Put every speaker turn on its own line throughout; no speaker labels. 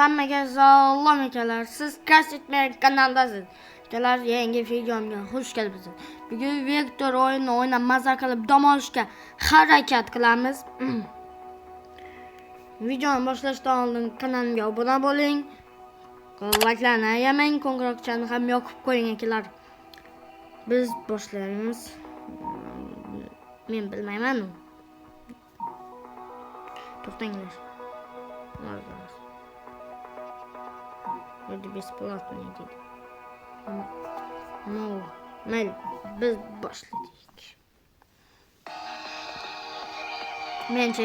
Hammaga salom akalar. Siz Kasitmer kanaldasiz. Akalar, yangi videomga xush kelibsiz. Bugun Vektor o'yinini o'ynab maza qilib dam olishga harakat qilamiz. Videoni boshlashdan oldin kanalimga obuna bo'ling. Like'larni ayamang, qo'ng'iroqchani ham yoqib qo'ying akalar. Biz boshlaymiz. Men bilmayman. To'xtanglar. Вроде бесплатно идет. Ну, biz boshladik. Mencha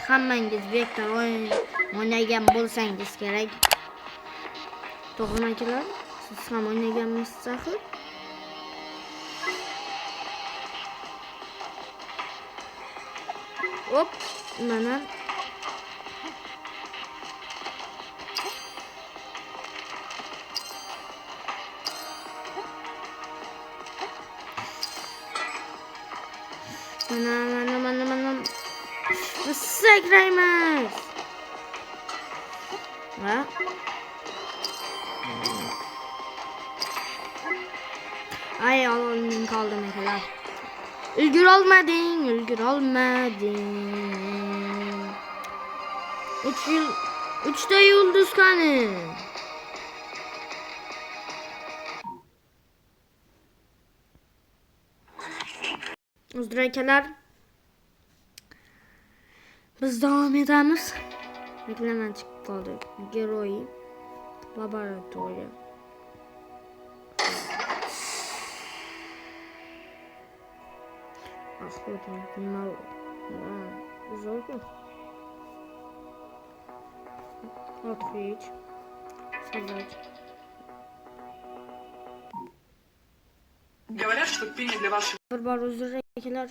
hammangiz Vektor o'ynagan bo'lsangiz kerak. To'g'rimi akalar? Siz ham o'ynaganmisiz axir? Hop, mana Mana sakraymiz. Va ay oldin qoldim akalar. Ulgura olmading. 3 ta yulduz qani? Uzr akalar. Biz devam edemiz. Reklaman çıkıp kaldı. Geroy laboratuvarı. Охота на золото. Открыть. Создать.
Говорят, что пение для ваших...
Барбарузрекелер.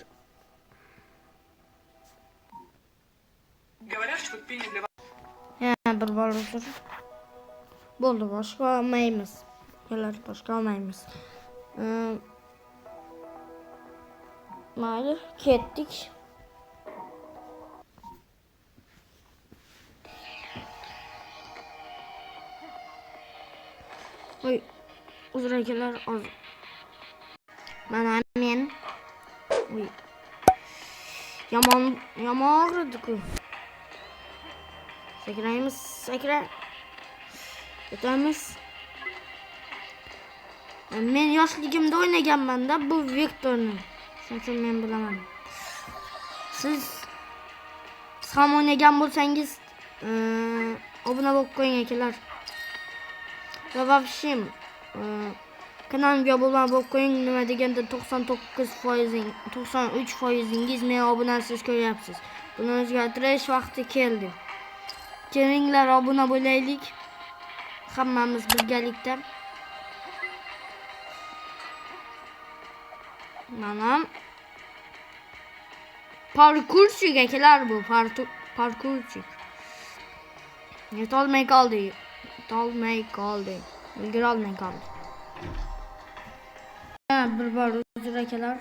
Говорят, что пение для ваших...
Barbaruzr. Bo'ldi, boshqa olmaymiz. Akalar, boshqa olmaymiz. Mayli, ketdik. Oy, uzr akalar, mana men. Oy. Yomon og'ridi-ku. Sakraymiz, sakra. O'tamiz. Men yoshligimda o'ynaganman-da bu Vektorni. Shuning uchun men bilaman. Siz ham o'ynagan bo'lsangiz, obuna bo'lib qo'ying akalar. Va vobshem, kanalimga obuna bo'lib qo'ying. Nima deganda 93%ingiz meni obunasiz ko'ryapsiz. Buni o'zgartirish vaqti keldi. Kelinglar obuna bo'laylik. Hammamiz birgalikda. Mana parkurchik akalar bu, parkurchik. Yetolmay qoldi. Ulgura olmay qoldi. Bir bor uzr akalar.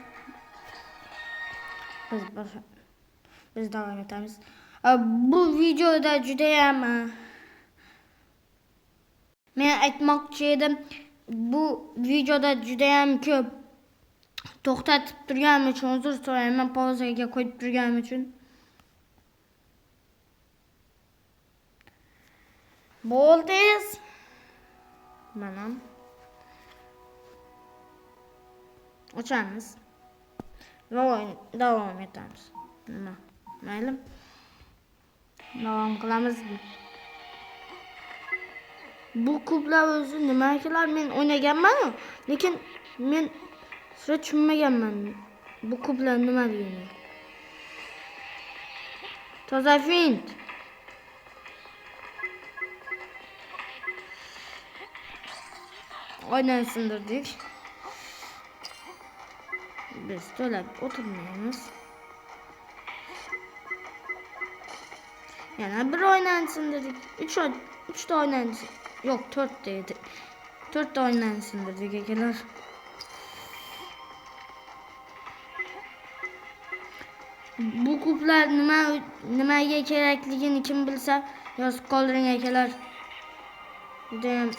Biz davom etamiz. Bu videoda juda ham men aytmoqchi edim, bu videoda juda ham ko'p to'xtatib turganim uchun uzr so'rayman, pauzaga qo'yib turganim uchun. Bo'ldiz. Mana ochamiz va davom etamiz. Nima? Mayli. Davom qilamiz. Bu kublar o'zi nima akalar? Men o'ynaganman, lekin men sira tushunmaganman. Bu kublar nimaligini. Toza fint. Oynani sindirdik. Biz to'lab o'tirmaymiz. Yana bir oynani sindirdik. 3 ta oynani. Yok, 4 dedi. 4 ta oynani sindirdik akalar. Bu kublar nimaga kerakligini kim bilsa yozib qoldiring akalar. judayam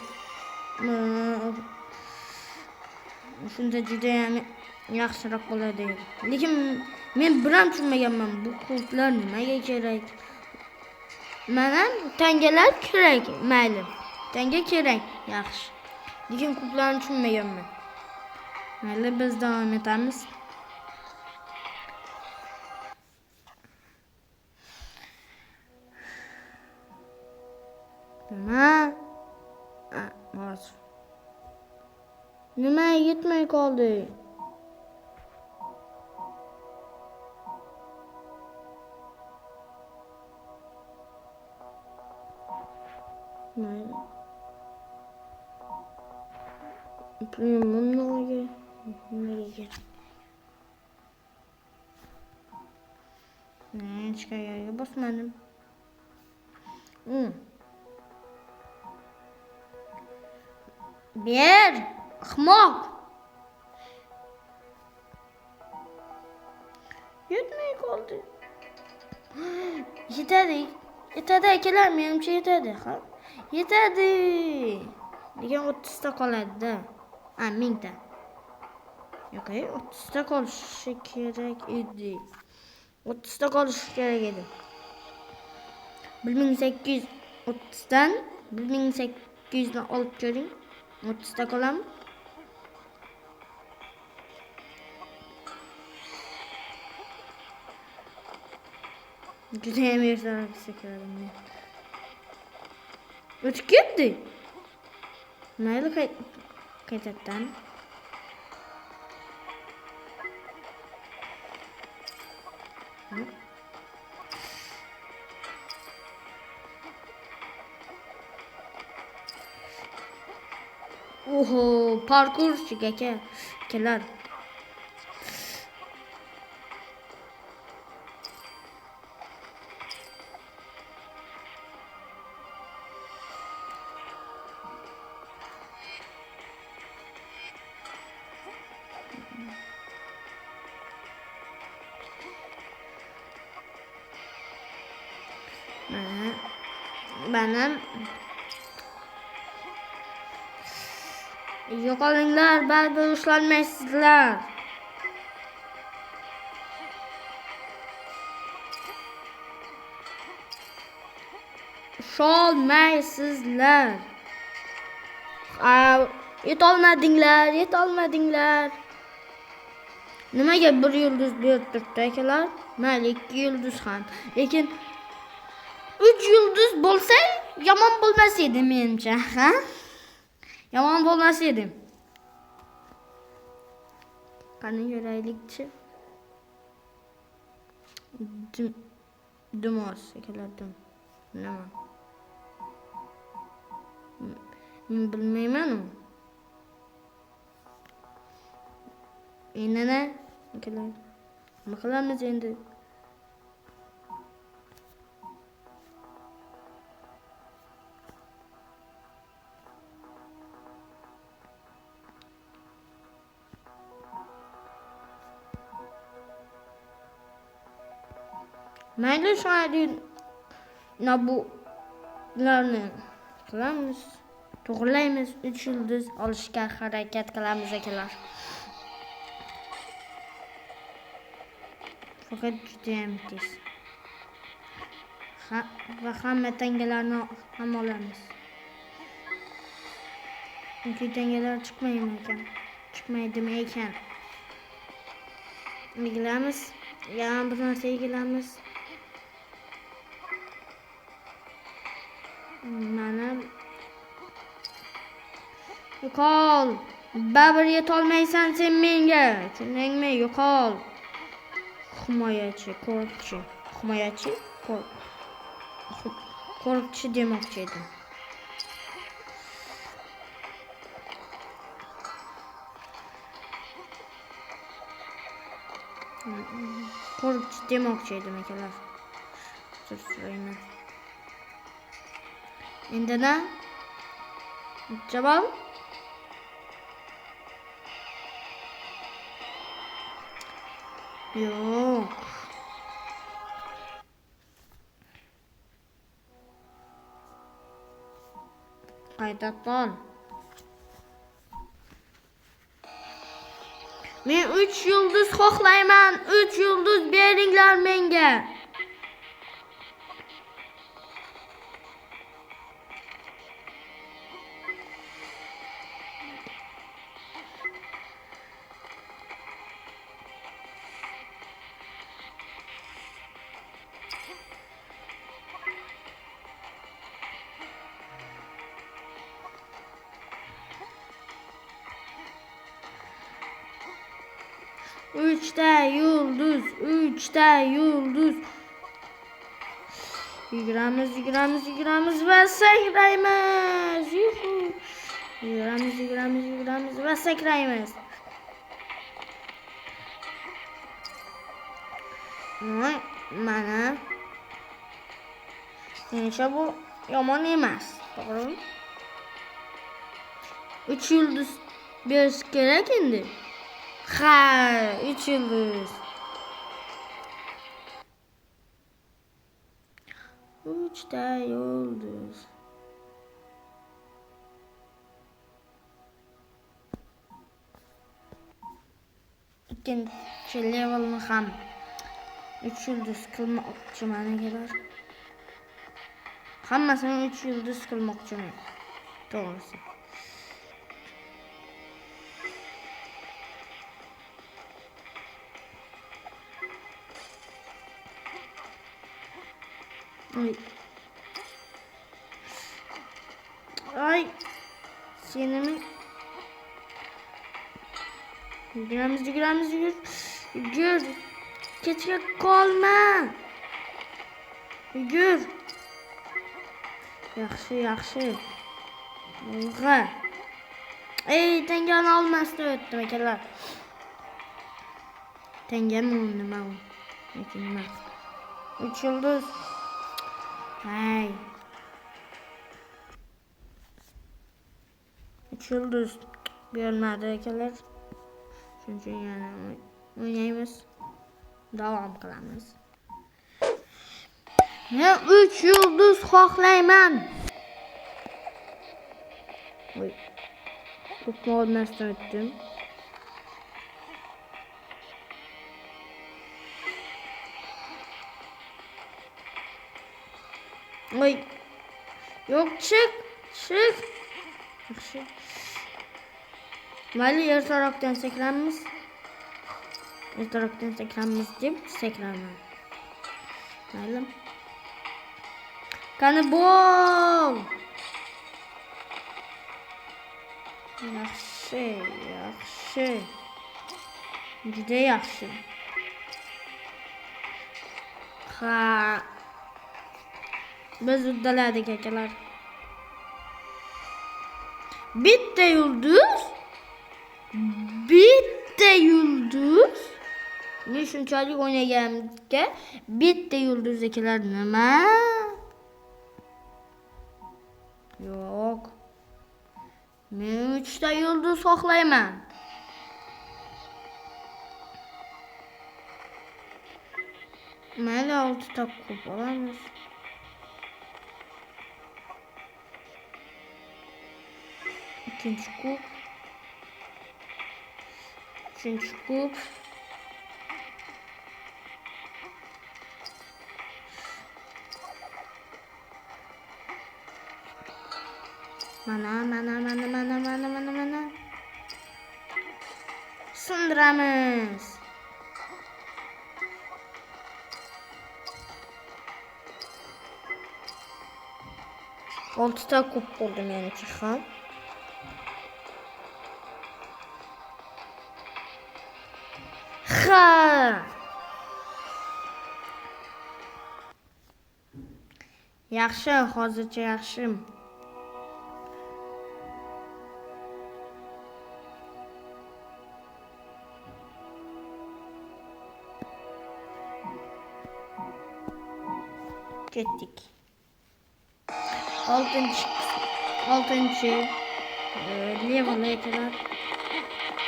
shunda judayam yaxshiroq bo'ladi edi. Lekin men biram tushunmaganman, bu klublar nimaga kerak? Mana tangalar kerak, mayli. Tanga kerak, yaxshi. Lekin klublarni tushunmaganman. Mayli, biz davom etamiz. Nima yetmay qoldi? Mayli. Nimaga? Hech qayerga bosmadim. Ber, ahmoq. Yetmay qoldi. Yetadi. Yetadi akalar, menimcha yetadi, ha? Yetadi. Lekin 30 ta qoladi-da. 1000 ta. Yo'q, 30 ta qolishi kerak edi. 30 ta qolishi kerak edi. 1830 dan 1800 dan olib ko'ring. 30 ta qolam. Judayam ertaroq sekradim. O'tib ketdi. Mayli, qaytadan. Oho, parkurchi akalar. Benim yo'qolinglar, baribir ushlanmaysizlar. Ushalmaysizlar. Yetolmadinglar. Nimaga bir yulduz berib turibdi akalar? Mayli, 2 yulduz ham. Lekin 3 yulduz bo'lsa yomon bo'lmas edi menimcha, ha? Yomon bo'lmas edi. Qani ko'raylikchi. Dumos akalar, nima? Men bilmayman u. Endi nima akalar? Nima qilamiz endi? Mayli, shunday bularni qilamiz, to'g'rilaymiz, 3 yulduz olishga harakat qilamiz akalar. Faqat judayam tez. Va hamma tangalarni ham olamiz. Chunki tangalar chiqmaydimi ekan. Egilamiz, yana bir narsa egilamiz. Mana yo'qol. Baribir yetolmaysan sen menga. Tushundingmi? Yo'qol. Himoyachi, qo'rqchi demoqchi edim. Qo'rqchi demoqchi edim akalar. So'rayman. Endi na? Javob? Yo'q. Qayta qol. Men 3 yulduz xohlayman. 3 yulduz beringlar menga. Üçte yıldız. Yuguramiz ve sakraymiz. Yuhu. Yuguramiz ve sakraymiz. Voy, mana. Menimcha bu yomon emas, to'g'rimi? 3 yulduz berish kerak endi. Ha, 3 yulduz. 3 ta yulduz. İkinci levelni ham 3 yulduz qilmoqchiman akalar. Hammasini 3 yulduz qilmoqchiman. To'g'risi. Ay. Senimi. Yuguramiz. Yugur. Kechga qolma. Yugur. Yaxshi. Ulg'a. Tangani olmasdan o'tdim akalar. Tangami nima u? Lekin emas. 3 yulduz. Hay. 3 yulduz bermadi akalar. Shuning uchun yana o'ynaymiz. Davom qilamiz. Men 3 yulduz xohlayman. Voy. Ko'pni olmasdan o'tdim. Voy. Yo'q, chiq. Yaxshi. Mayli, ertaroqdan sakramiz. Deb sakraman. Mayli. Qani bol. Yaxshi. Juda yaxshi. Ha. Biz uddaladik akalar. Bitta yulduz. Men shunchalik o'ynaganimga bitta yulduz akalar nima? Yo'q. Men 3 ta yulduz xohlayman. Mayli, 6 ta ko'p olamiz. Üçüncü kup. Mana. Sındıramiz. Oltita kup bo'ldi meniki ham. Yaxshi, hozircha yaxshi. Ketdik. 6. levelga kadar.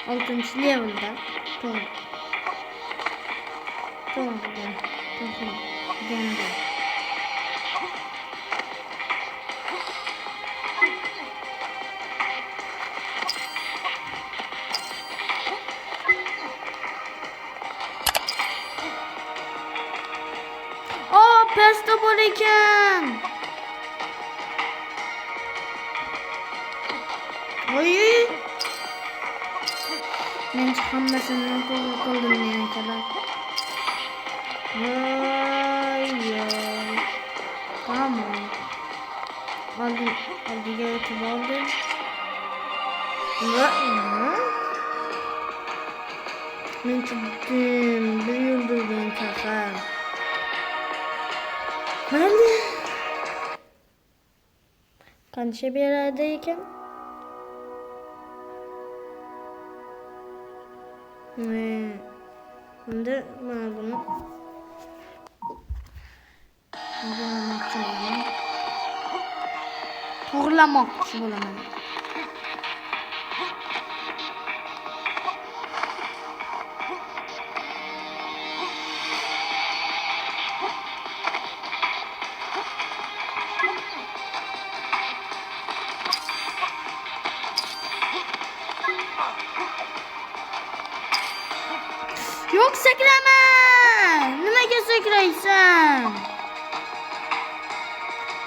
6. levelda. To'g'ri. ekan. Oy. Men hammasini to'g'ri qildim men akalar. Voy. Tamam. Oldiga o'tib oldim. Men chutdim. Bir yulduzdan chaqar. Mayli. Qancha beradi ekan? Endi mana buni to'g'irlamoqchi bo'laman. Yo'q, sakrama! Nimaga sakraysan?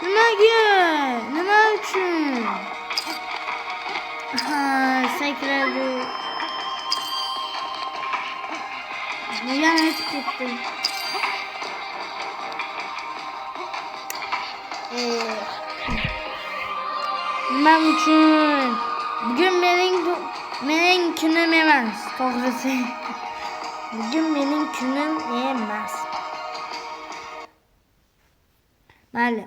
Nimaga? Nima uchun? Ha, sakradi. Yana o'tib ketdi. Nima uchun? Bugun mening kunim emas, to'g'risi. Bugün benim günüm emas. Mayli.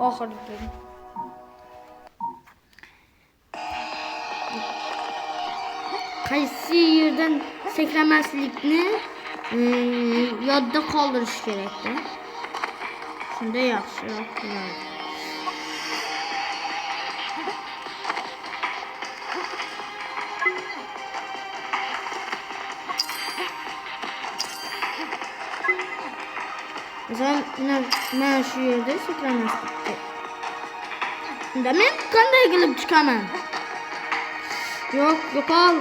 Oxirgi kun. Qaysi yerdan sakramaslikni yodda qoldirish kerak-da. Shunda yaxshiroq bo'ladi. Mana shu yerda sakramaslik. Unda men qanday qilib chiqaman? Yo'q, yo'qol.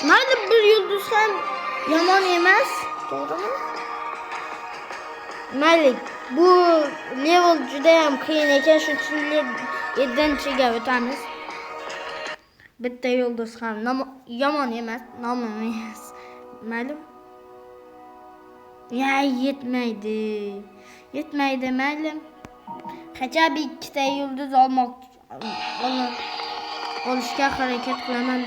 Mayli, bir yulduz ham yomon emas, to'g'rimi? Mayli, bu level juda ham qiyin ekan, shuning uchun 7-ga o'tamiz. Bitta yulduz ham yomon emas, nomim emas. Mayli. Ya, yetmaydi. Yetmaydi, mayli. Qancha bir ikkita yulduz olishga harakat qilaman.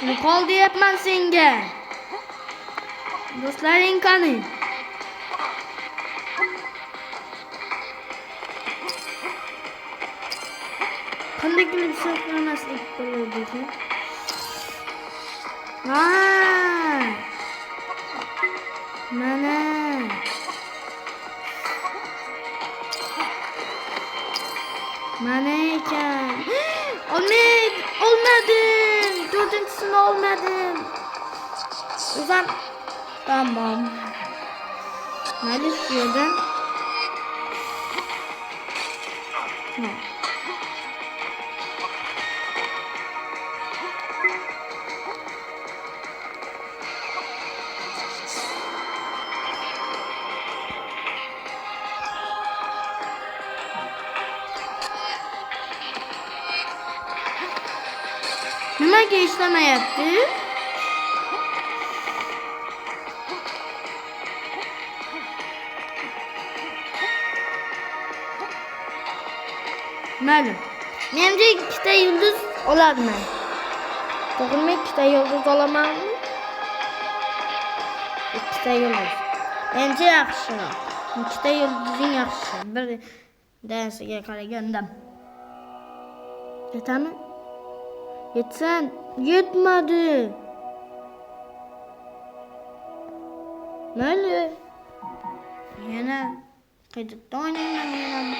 Yo'qol deyapman senga. Do'stlaring qani? Qanday qilib sakramaslik bo'ladi ekan? Mana. Mana ekan. Olmadim. 4-sini olmadim. O'zim tamam. Mayli, shu yerdan. Nimaga ishlamayapti? Ma'lum. Menimcha ikkita yulduz olaman. To'g'rimi, ikkita yulduz olaman? Ikkita yulduz. Menimcha yaxshiroq. Ikkita yulduzing yaxshi. Bir dansiga qaraganda. Yetami? Yetsan, yetmadi. Mayli. Yana qayta o'ynayman yana.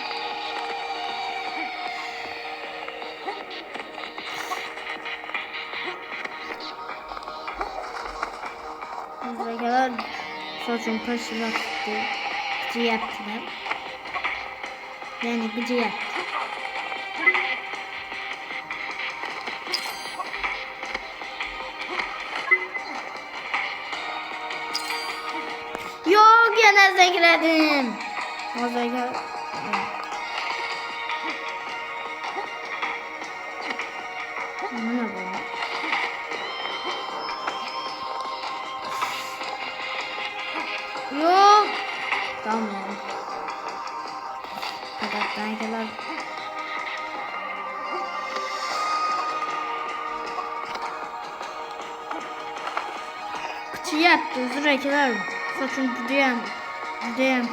akalar sochum pishibdi. G'ijiyaptilar. Ya'ni g'ijiyapti. Yo'q, yana zagradim. Hozirga mana bu. Yo'q. Tamam. Fakat akalar qichyapti, uzr akalar. Sochim judayam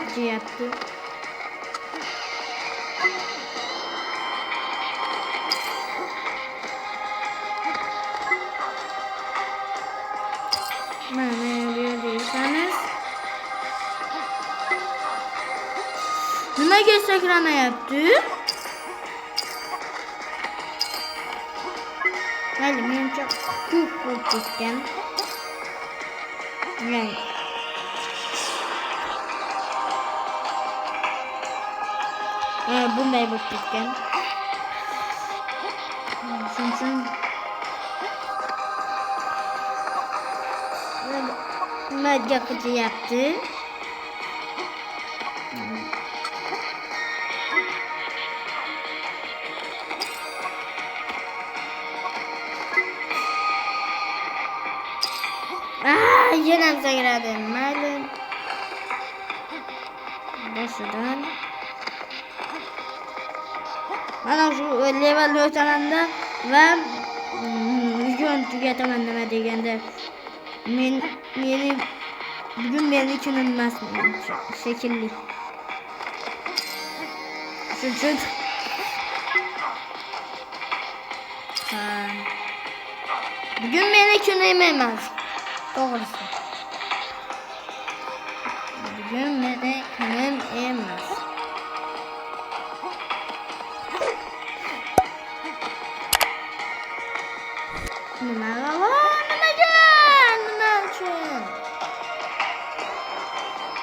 qichyapti. Mana bu yerda yuramiz. Nimaga sakramayapti? Mayli, menimcha ko'p bo'lib ketgan. Yani bunday bo'lib ketgan. Shuning uchun nimaga qilyapti? Yana zagradim. Mayli. Boshidan. Mana shu level o'tamanda va bugun tugataman nima deganda bugun meni kunim emas shekilli. Shuning uchun bugun meni kunim emas. To'g'risi. Bugun meni kunim emas.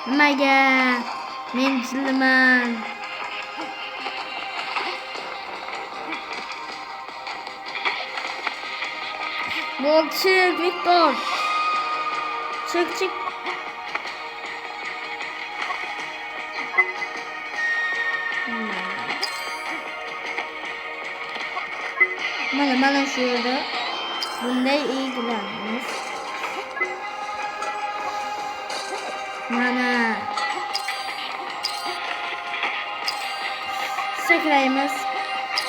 Nimaga? Men jilman. Bolchik, Viktor. Çık. Mana şu yerda bunday ilgilanamiz. Mana sakraymiz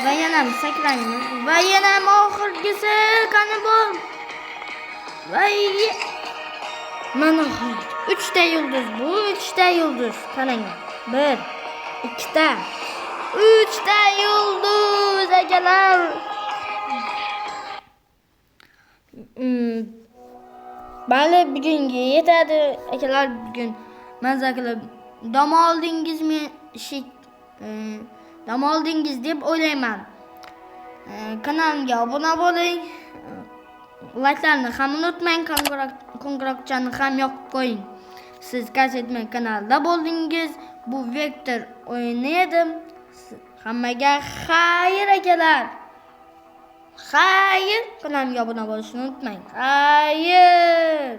va yana sakraymiz va yana oxirgisi qani bor. Mana 3 ta yulduz bu, 3 ta yulduz. Qarang. 1, 2 ta. 3 ta yulduz akalar. Bali bugunga yetadi akalar. Bugun mazza qilib dam oldingizmi? Dam oldingiz deb o'ylayman. Kanalimga obuna bo'ling. Like'larni ham unutmang, qo'ng'iroqchani ham yoqib qo'ying. Siz Kasetmen kanalida bo'ldingiz. Bu Vektor o'yini edi. Hammaga xayr akalar. Xayr, kanalimga obuna bo'lishni unutmang. Xayr.